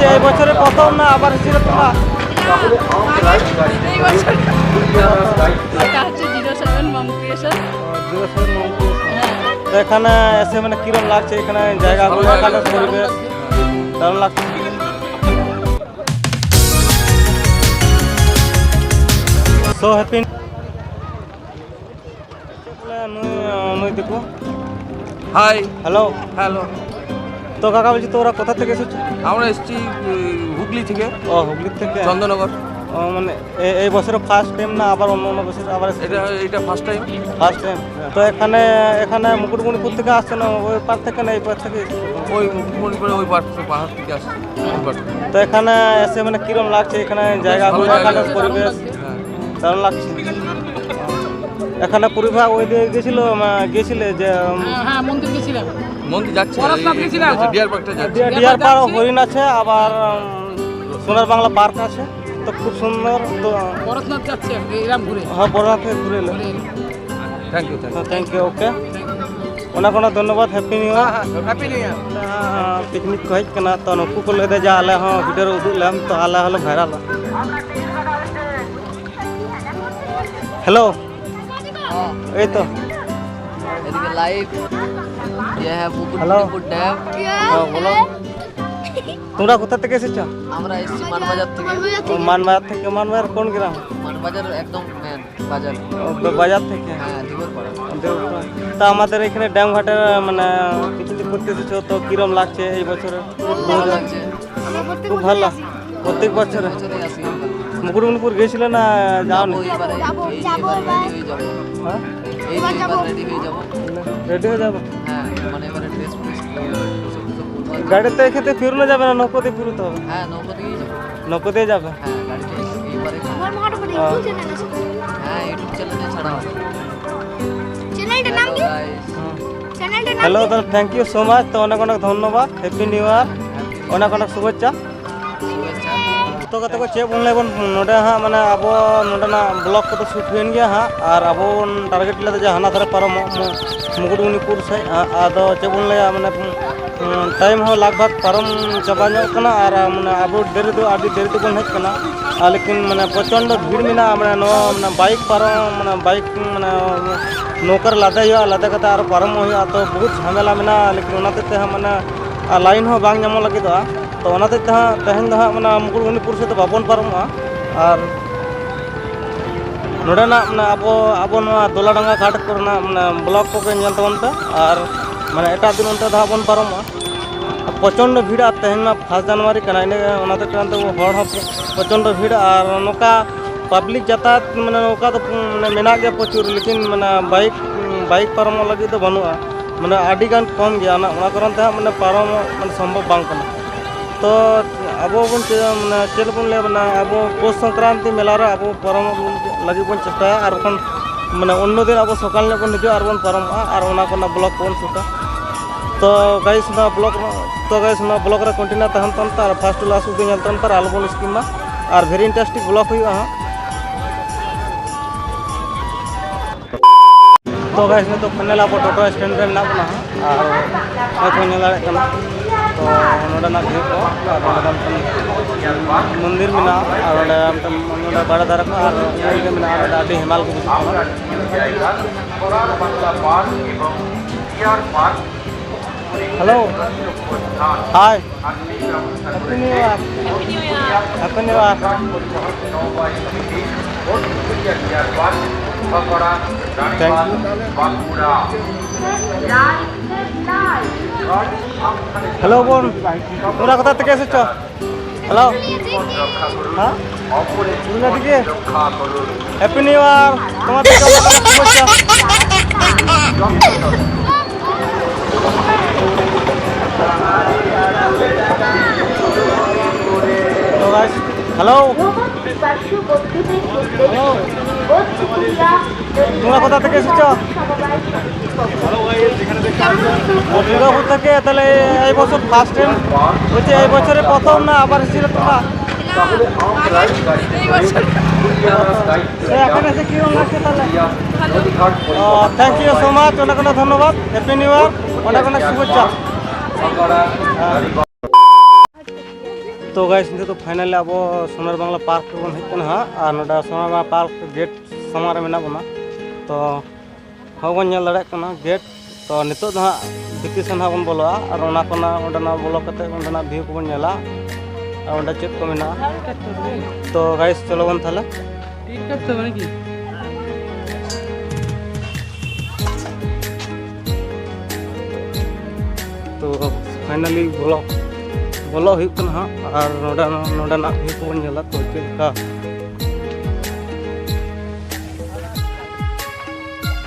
বলছি এই বছরে প্রথম না আবার এসেছিল তোমরা? এই বছর এটা হচ্ছে 07 মম ক্রিয়েশন। তো এখানে এসে মানে কিরম লাগছে এখানে জায়গাগুলো এখানে পরিবেশ দারুণ লাগছে। সো হ্যাপি নই দেখো। হাই হ্যালো হ্যালো, তো কাকা বলছি তোরা কোথা থেকে এসেছো? আমরা এসেছি হুগলি থেকে, ও হুগলি থেকে। চন্দননগর। ও মানে এই বছরে ফার্স্ট টাইম না আবার অন্য অন্য বছর আবার এটা ফার্স্ট টাইম। First time. তো এখানে মুকুটমণিপুর থেকে আসছে না ওই পার থেকে না এই পার থেকে? ওই মণিপুরে ওই পাহাড় থেকে আসছে। তো এখানে এসে মানে কিরম লাগছে এখানে জায়গাগুলো এখানে পরিবেশ হ্যাঁ, দারুণ লাগছে। এখানে পরিবার ওই দিয়ে গেছিলে যে হ্যাঁ মন্দির গেছিলাম। মন্দির যাচ্ছে, ডিয়ার পার্কটা যাচ্ছে। ডিয়ার পার্ক হরিণ আছে, আবার সোনার বাংলা পার্ক আছে। তো খুব সুন্দর। তো বরফনাথ যাচ্ছে এরকম ঘুরে। হ্যাঁ বড়নাথ থেকে ঘুরে এলো। Thank you. Thank you. Okay অনেক অনেক ধন্যবাদ। Happy new year. Happy new year. Picnic को हेज कना तो नुकु को ले दे जा आले हाँ वीडियो उदुग लेम तो आले हलो भाइरल। हेलो এই তো এদিকে লাইভ ये है Hello. মুকুটমণিপুর ড্যাম। হ্যাঁ বলো তোমরা কোথা থেকে এসেছো? আমরা এসেছি মানবাজার থেকে। মানবাজার থেকে। মানবাজার কোন গ্রাম? মানবাজার একদম মেন বাজার। বাজার থেকে। হ্যাঁ দিগরপাড়া। তা আমাদের এখানে ড্যাম ঘাটের মানে পিকনিক করতে এসেছো তো কিরম লাগছে এই বছরে? ভালো লাগছে। খুব ভালো। প্রত্যেক বছরে বছরে আসি আমরা। মুকুটমণিপুর গেছিলে না যাওনি? এবারে রেডি হয়ে যাবো। হ্যাঁ এবার রেডি হয়ে যাবো। রেডি হয়ে যাবো। হ্যাঁ মানে এবারে ড্রেস ফ্রেস গাড়িতে খেতে ফিরনো যাবে না নৌকোতে ফিরতে হবে? হ্যাঁ নৌকো দিয়েই যাবো। নৌকো দিয়ে যাবে। হ্যাঁ গাড়িতে এইবারে হ্যাঁ ইউটিউব চ্যানেলে ছাড়া হবে। চ্যানেলটার নাম কি? গাইস চ্যানেলটার নাম হ্যালো তো থ্যাংক ইউ সো মাচ। তো অনেক অনেক ধন্যবাদ। Happy new year. অনেক অনেক শুভেচ্ছা। শুভেচ্ছা। तो कते को चेक बोलने बन नोडे हाँ माने अब नोडना ब्लॉक को तो शूट हुई गया हाँ और अब टारगेट ले जो हाना धरे पारो मुकुटमणिपुर से आदो चेक बोलने माने टाइम हो लगभग पारम चाबा कना और माने अब देरी दो आदि देरी तो बन हेकना लेकिन माने प्रचंड भीड़ मिना माने नो माने बाइक पारो माने बाइक माने नौकर लादे कते और पारम हुआ तो बहुत झमेला मिना लेकिन ओनाते ते माने लाइन हो बांग नामो लगे तो ओनाते तेहन दो माने मुकुटमणिपुर से तो बाबन पारमोगा और नोडेना माने अब दोलाडांगा घाट करना माने ब्लॉक को पे तबनते और माने एटा दिन उनते दा बन पारमोगा प्रचंड भीड़ तेहन 1 जनवरी कना इने ओनाते कानते हड़ प्रचंड भीड़ और नोका पब्लिक यातायात माने नोका तो माने मेना गया प्रचुर लेकिन माने बाइक पारम लगी तो बनुआ माने आडी गान कम गया ना ओना कारण ते माने पारम माने संभव बांग कना तो अब बन माने चेल बन ले माने अब पौष संक्रांति मेला रे अब पारम लगी बन चेष्टाया और बन माने अन्य दिन अब सकाल ने बन हिजु और बन पारम और ओना कोना ब्लॉक बन सुटा तो गाइस ना ब्लॉक रे कंटिन्यू तहन तन और फर्स्ट लास्ट दिन तन पर आलबन स्कीम और वेरी इंटरेस्टिंग ब्लॉक हुआ हां तो गाइस ने तो फाइनल अब टोटो स्टैंड रे ना बना और फाइनल रे कना तो नोडना भीड़ को मंदिर में ना और नोडा बड़ा दर को और ये में और आदि हिमाल को hello hi happy new year. Happy new year. Thank you. Hello bone তোমরা কোথা থেকে এসেছো? হ্যালো হ্যাঁ তোমরা দিকে হ্যাপি নিউ ইয়ার। তোমাদের কেমন শুভেচ্ছা। তো গাইস হ্যালো তোমরা কোথা থেকে এসেছো? দুর্গাপুর থেকে। তাহলে এই বছর ফার্স্ট টাইম বলছি এই বছরে প্রথম না আবার এসেছিল তোমরা? এই বছর এখানে এসে কীরকম লাগছে তাহলে? Thank you so much. অনেক অনেক ধন্যবাদ। Happy new year. অনেক অনেক শুভেচ্ছা। तो गाइस नित तो फाइनली अब सोनार बांग्ला पार्क बन हेजना हाँ और नोडा सोनार बांग्ला पार्क गेट सामान में बना तो हबन नेल दाड़े कना गेट तो नितो हाँ भितर सेन हाँ बन बोला और बोलो कते व्यू को बन नेला और चेक को मेना तो गाइस चलो बन थाले तो फाइनली बोलो हुई हाँ और नोडा व्यू को बन नेला तो चेका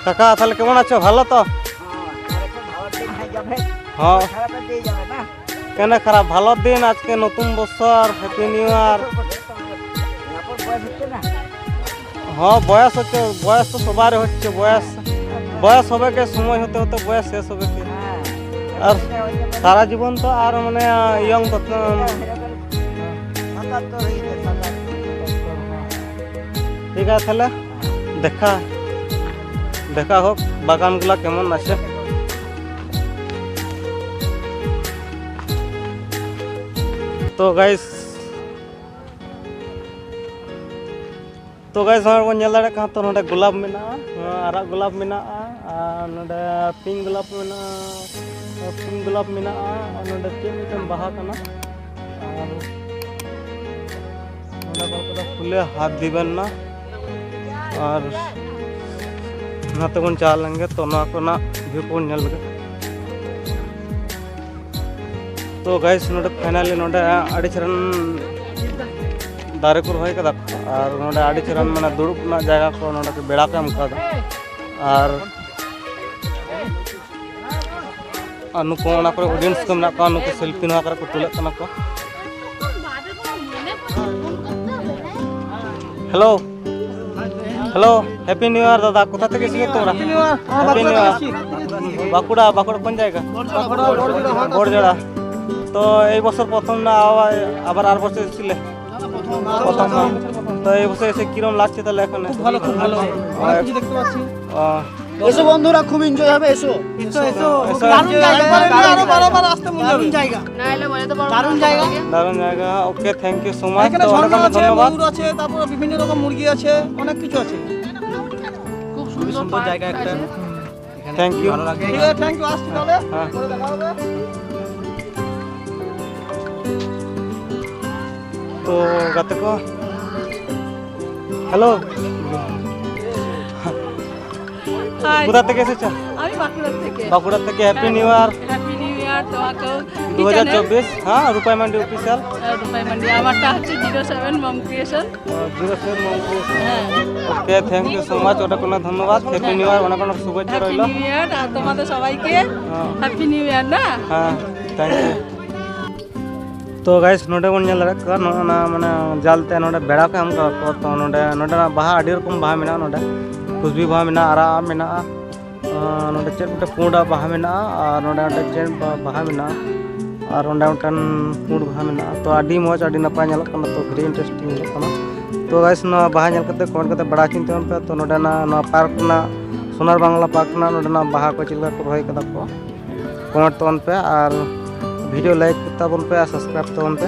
काका তাহলে কেমন আছো ভালো তো হ্যাঁ কেন খারাপ ভালো দিন আজকে নতুন বছর হ্যাপি নিউ ইয়ার হ্যাঁ বয়স হচ্ছে বয়স তো সবারই হচ্ছে বয়স হবে কে সময় হতে হতে বয়স শেষ হবে কি আর সারা জীবন তো আর মানে ইয়ং তো ঠিক আছে তাহলে দেখা হোক বাগানগুলা কেমন আছে तो गाइस हमारे बन नेल दाड़े कहां तो नोडे गुलाब मेना आरा गुलाब मेना नोडे पिंक गुलाब मेना और नोडे मिटन बाहा कना और नोडे को फुले हाथ दिबेन ना और नाते बन चालेंगे तो ना को ना व्यू को नेल लगे तो गाइस नोडे फाइनली नोडे आड़ी चरन दारे को रही कदा और नोडे आड़ी चरन माने दुड़ुब ना जगह को नोडे के बेड़ा पे एम कदा और अनुको ना को ऑडियंस को ना को अनुको सेल्फी ना कर को तुले कना को हेलो हैप्पी न्यू ईयर दादा कोथा থেকে এসেছো তোমরা হ্যাপি নিউ ইয়ার বাঁকুড়া কোন জায়গা বড়জোড়া তো এই বছর প্রথম না আবার আর বছর এসেছিলে প্রথম তো এই বছর এসে কিরকম লাগছে তাহলে এখন ভালো খুব ভালো অনেক কিছু দেখতে পাচ্ছি এসো বন্ধুরা খুব এনজয় হবে এসো দারুণ জায়গা আরো বারবার আসতে মন যাবে জায়গা না এলে বলে তো দারুণ জায়গা okay thank you so much এখানে ঝর্ণা আছে ময়ূর আছে তারপর বিভিন্ন রকম মুরগি আছে অনেক কিছু আছে খুব সুন্দর জায়গা একটা থ্যাংক ইউ ঠিক আছে থ্যাংক ইউ আসছি তাহলে পরে দেখা হবে তো গাতে কো হ্যালো কোথা থেকে এসেছো আমি বাঁকুড়া থেকে হ্যাপি নিউ ইয়ার তোমাকে 2024 হ্যাঁ রূপাই মান্ডি অফিশিয়াল রূপাই মান্ডি আমারটা হচ্ছে 07 mom creation 07 mom creation okay thank you so much ওটা কোনো ধন্যবাদ হ্যাপি নিউ ইয়ার অনেক অনেক শুভেচ্ছা রইল হ্যাপি নিউ ইয়ার আর তোমাদের সবাইকে হ্যাপি নিউ ইয়ার না হ্যাঁ থ্যাংক ইউ तो गाइस नोडे बन नेल दाड़े ना माने जालते नोडे बेड़ा को हम को तो नोडे बाहा आडी रकम बाहा मेना नोडे खुशबी बाहा मेना आरा मेना नोडे चेन मिटे पुंडा बाहा मेना और नोडे चेन बाहा मेना और नोडे मिटन पुंड बाहा मेना तो आडी मौज आडी नपाय नेल कना तो वेरी इंटरेस्टिंग नेल कना तो गाइस ना बाहा नेल कते कमेंट कते बड़ा चिंता पे तो नोडे ना पार्क ना सोनार बांग्ला पार्क ना नोडे ना बाहा को चिलका को रही कदा को कमेंट तोन पे और वीडियो लाइक ताबन पे और सब्सक्राइब ताबन पे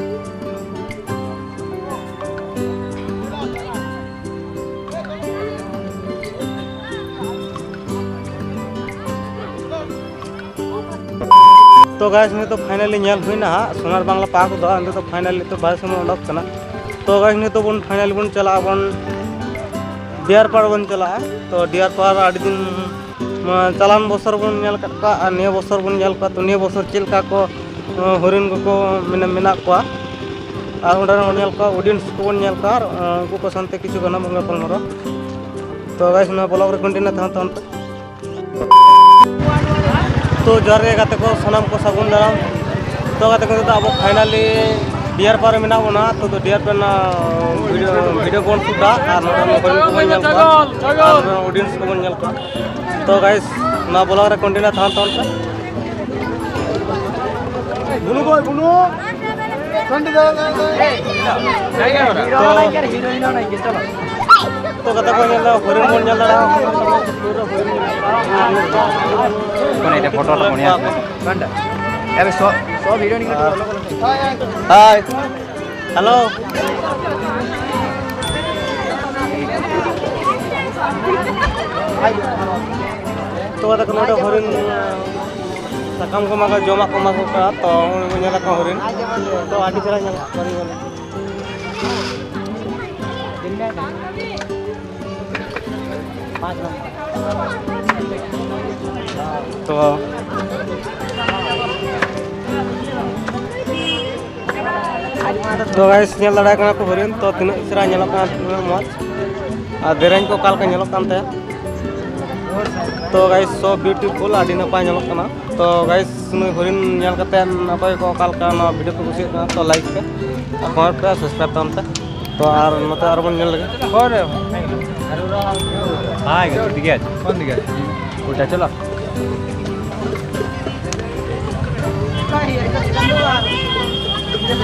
तो गाइस में तो फाइनली नेल हुईना हाँ सोनार बांग्ला पार्क दो अंदर तो फाइनली तो बाहर समय उडक कना तो गाइस में तो बन फाइनली बन चला बन डियर पार्क बन चला तो डियर पार्क आड़ी दिन चालान बसर बन नेल का निया बसर बन नेल का तो निया बसर चिलका को हरिण को मेना को नेल का ऑडियंस को बन नेल का उनको को संते किछु गना मंगा पलमरो तो गाइस ना ब्लॉग रे कंटिन्यू तहन तो जोर रे गाते को सनम को सगुन दाराम तो गाते को तो अब फाइनली डियर पार मेना बना तो डियर पे ना वीडियो बन सुदा और हरिण को बन नेल का ऑडियंस को बन नेल का तो गाइस ना ब्लॉग रे कंटिन्यू तहन बुनु फ्रंट जाओ हीरोइन नहीं के चलो तो कथा को नेल हरिण बन नेल दाड़ा कोन एटा फोटो ला कोनिया फ्रंट अबे सो हीरोइन के हाय हेलो तो देखो नोटे हरिण साकाम को मागा जमा को मागा का तो नेला का हरिण तो आदि चला नेला हरिण तो गाइस नेल लड़ा का को हरिण तो तीन इसरा नेला का मौज आ देरेन को काल का नेला कांते तो गाइस सो ब्यूटीफुल आदि नपाय नेला कना तो गाइस नुय हरिण नेल कते नपाय को काल का ना वीडियो को कुसी का तो लाइक पे और कमेंट पे सब्सक्राइब तमते तो आर नते आर बन नेल लगे और हाय ठीक है कौन दिखे उल्टा चलो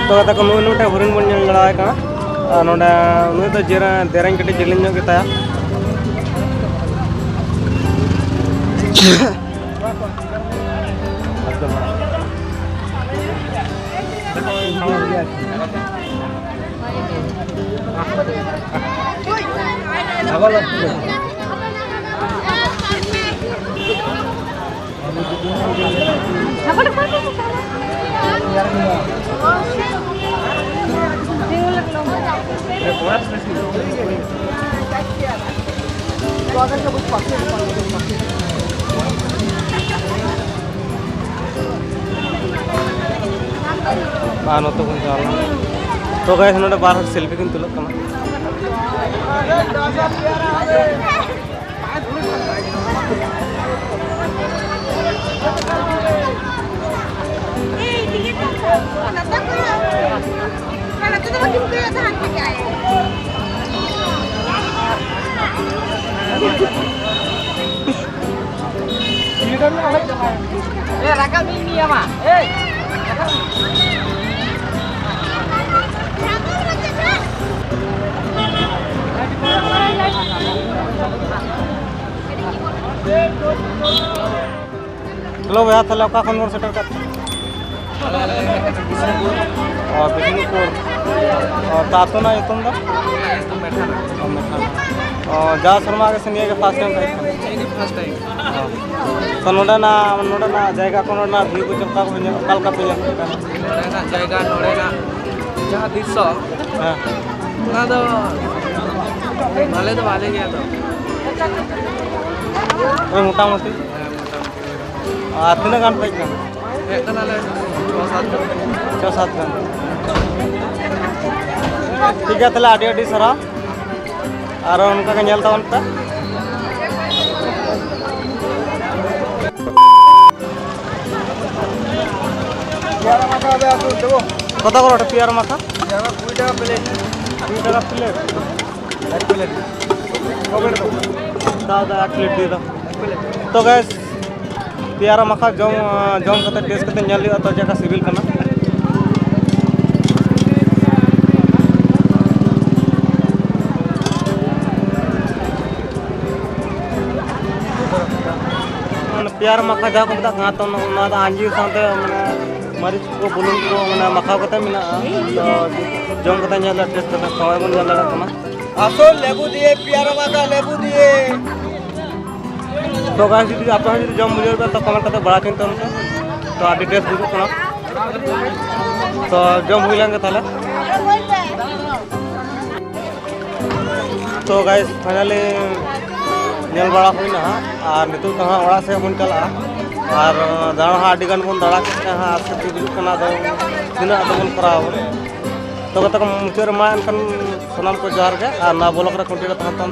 तो तक नुय नोटे हरिण बन नेल लड़ा का नोडा नुय तो जेरा देरेन कटी जिलिन जो गिता बानो तो कौन जाला तो गाइस नोडे बार सेल्फी किन तुलक कना हेलो भैया थाले का खन सेटर का और बिजनीपुर और तातो ना तुम दा और जा शर्मा के संगे के फर्स्ट टाइम फर्स्ट टाइम तो नोडा ना जायगा को ना भी को चलका को कल का पे नोड़ेना जायगा नोड़ेना जहाँ दिसो हां ना तो भाले गया तो ओए मोटा-मोटी तीन गान पैक एक नाले 6-7 गान ठीक है तले आडी आडी सरा और उनका का नेल तावन पे पियारा माखा बे आपको देबो कत कर पियार माखा 20 টাকা প্লেট 2 টাকা प्लेट एक प्लेट कमेंट दो दादा 1 प्लेट दे दो तो गैस पियारा माखा जम कते टेस्ट कते नेल लियो तो जका सिविल कना प्यार मक्का जा को बता तो ना आंजी साथे माने मरीच को बुलुन को माने मक्का कते मिना तो जम कते नेल टेस्ट कते सवाय बन नेल लड़ा कना আসো লেবু দিয়ে পিয়ারা মাখা লেবু দিয়ে तो गाइस यदि आप यदि जम मुझे तो कमेंट करते बड़ा चिंता उनसे तो आदि टेस्ट बुझो कना तो जम हुई लेंगे थाले तो गाइस फाइनली नेल बड़ा हुई ना और नितु कहाँ ओड़ा से बन चला और दाड़ा आदि गान बन दाड़ा के हाँ आज के बुझो कना तो दिना तो बन कराव तो तक मुझे मा एनकन सनाम को जार के और ना बोलक रे कंटिन्यू तहन